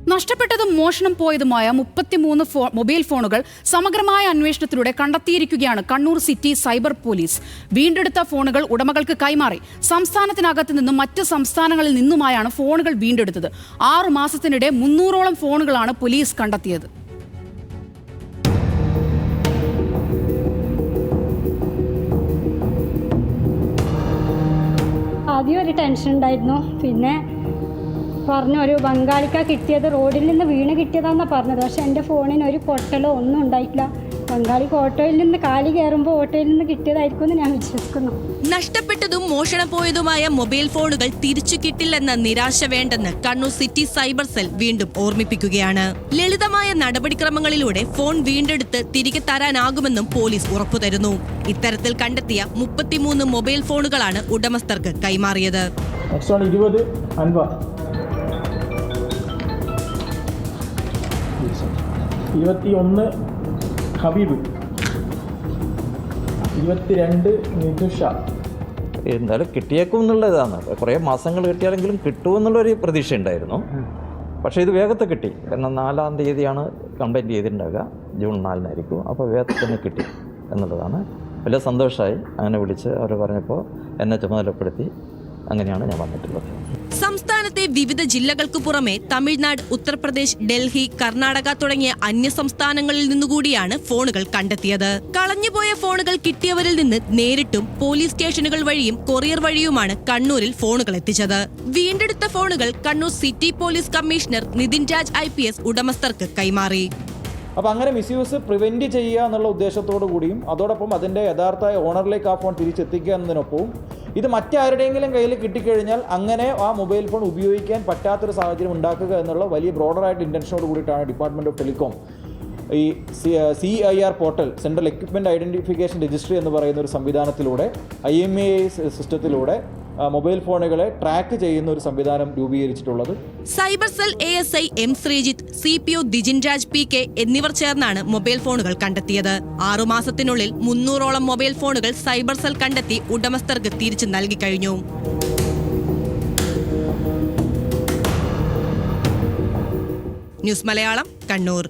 നഷ്ടപ്പെട്ടതും മോഷണം പോയതുമായ 33 മൊബൈൽ ഫോണുകൾ സമഗ്രമായ അന്വേഷണത്തിലൂടെ കണ്ടെത്തിയിരിക്കുകയാണ് കണ്ണൂർ സിറ്റി സൈബർ പോലീസ്. വീണ്ടെടുത്ത ഫോണുകൾ ഉടമകൾക്ക് കൈമാറി. സംസ്ഥാനത്തിനകത്ത് നിന്നും മറ്റ് സംസ്ഥാനങ്ങളിൽ നിന്നുമായാണ് ഫോണുകൾ വീണ്ടെടുത്തത്. 6 മാസത്തിനിടെ 300ഓളം ഫോണുകളാണ് പോലീസ് കണ്ടെത്തിയത്. ആദ്യം ഒരു ടെൻഷൻ ഉണ്ടായിരുന്നു. പിന്നെ പറഞ്ഞു ഒരു ബംഗാളിക്ക കിട്ടിയത് റോഡിൽ നിന്ന് വീണ് കിട്ടിയതാണെന്നാണ് പറഞ്ഞത്. പക്ഷെ എൻ്റെ ഫോണിന് ഒരു പൊട്ടലോ ഒന്നും ഉണ്ടായിട്ടില്ല. ബംഗാളിക്ക് ഓട്ടോയിൽ നിന്ന് കാലി കയറുമ്പോൾ ഓട്ടോയിൽ നിന്ന് കിട്ടിയതായിരിക്കും എന്ന് ഞാൻ വിശ്വസിക്കുന്നു. നഷ്ടപ്പെട്ടതും മോഷണം പോയതുമായ മൊബൈൽ ഫോണുകൾ തിരിച്ചു കിട്ടില്ലെന്ന നിരാശ വേണ്ടെന്ന് കണ്ണൂർ സിറ്റി സൈബർ സെൽ വീണ്ടും ഓർമ്മിപ്പിക്കുകയാണ്. ലളിതമായ നടപടിക്രമങ്ങളിലൂടെ ഫോൺ വീണ്ടെടുത്ത് തിരികെ തരാനാകുമെന്നും പോലീസ് ഉറപ്പുതരുന്നു. ഇത്തരത്തിൽ കണ്ടെത്തിയ 33 മൊബൈൽ ഫോണുകളാണ് ഉടമസ്ഥർക്ക് കൈമാറിയത്. 21 ഹബീബ്, 22 നിതുഷ. എന്തായാലും കിട്ടിയേക്കും എന്നുള്ളതാണ്. കുറേ മാസങ്ങൾ കിട്ടിയാലെങ്കിലും കിട്ടുമെന്നുള്ളൊരു പ്രതീക്ഷ ഉണ്ടായിരുന്നു. പക്ഷേ ഇത് വേഗത്തിൽ കിട്ടി. കാരണം 4-ാം തീയതിയാണ് കംപ്ലൈൻറ്റ് ചെയ്തിട്ടുണ്ടാകുക. ജൂൺ 4-നായിരിക്കും. അപ്പോൾ വേഗത്തിൽ തന്നെ കിട്ടി എന്നുള്ളതാണ്. വലിയ സന്തോഷമായി. അങ്ങനെ വിളിച്ച് അവർ പറഞ്ഞപ്പോൾ എന്നെ ചുമതലപ്പെടുത്തി. അങ്ങനെയാണ് ഞാൻ വന്നിട്ടുള്ളത്. സംസ്ഥാനത്തെ വിവിധ ജില്ലകൾക്ക് പുറമെ തമിഴ്നാട്, ഉത്തർപ്രദേശ്, ഡൽഹി, കർണാടക തുടങ്ങിയ അന്യ സംസ്ഥാനങ്ങളിൽ നിന്നുകൂടിയാണ് ഫോണുകൾ കണ്ടെത്തിയത്. കളഞ്ഞുപോയ ഫോണുകൾ കിട്ടിയവരിൽ നിന്ന് നേരിട്ടും പോലീസ് സ്റ്റേഷനുകൾ വഴിയും കൊറിയർ വഴിയുമാണ് കണ്ണൂരിൽ ഫോണുകൾ എത്തിച്ചത്. വീണ്ടെടുത്ത ഫോണുകൾ Kannur city police commissioner Nithin Raj IPS ഉടമസ്ഥർക്ക് കൈമാറി. അപ്പോൾ അങ്ങനെ മിസ്യൂസ് പ്രിവെൻറ്റ് ചെയ്യുക എന്നുള്ള ഉദ്ദേശത്തോടു കൂടിയും അതോടൊപ്പം അതിൻ്റെ യഥാർത്ഥ ഓണറിലേക്ക് ആ ഫോൺ തിരിച്ചെത്തിക്കുക എന്നതിനൊപ്പവും ഇത് മറ്റാരുടെയെങ്കിലും കയ്യിൽ കിട്ടിക്കഴിഞ്ഞാൽ അങ്ങനെ ആ മൊബൈൽ ഫോൺ ഉപയോഗിക്കാൻ പറ്റാത്തൊരു സാഹചര്യം ഉണ്ടാക്കുക എന്നുള്ള വലിയ ബ്രോഡറായിട്ട് ഇൻറ്റൻഷനോട് കൂടിയിട്ടാണ് ഡിപ്പാർട്ട്മെൻറ്റ് ഓഫ് ടെലികോം ഈ CIR portal, central equipment identification registry എന്ന് പറയുന്ന ഒരു സംവിധാനത്തിലൂടെ IMEI സിസ്റ്റത്തിലൂടെ മൊബൈൽ ഫോണുകളെ ട്രാക്ക് ചെയ്യുന്ന ഒരു സംവിധാനം രൂപീകരിച്ചിട്ടുള്ളത്. Cyber cell ASI M Sreejith, CPO Dijin Raj PK എന്നിവർ ചേർന്നാണ് മൊബൈൽ ഫോണുകൾ കണ്ടെത്തിയത്. 6 മാസത്തിനുള്ളിൽ 300ഓളം മൊബൈൽ ഫോണുകൾ സൈബർ സെൽ കണ്ടെത്തി ഉടമസ്ഥർക്ക് തിരിച്ചു നൽകി കഴിഞ്ഞു. ന്യൂസ് മലയാളം, കണ്ണൂർ.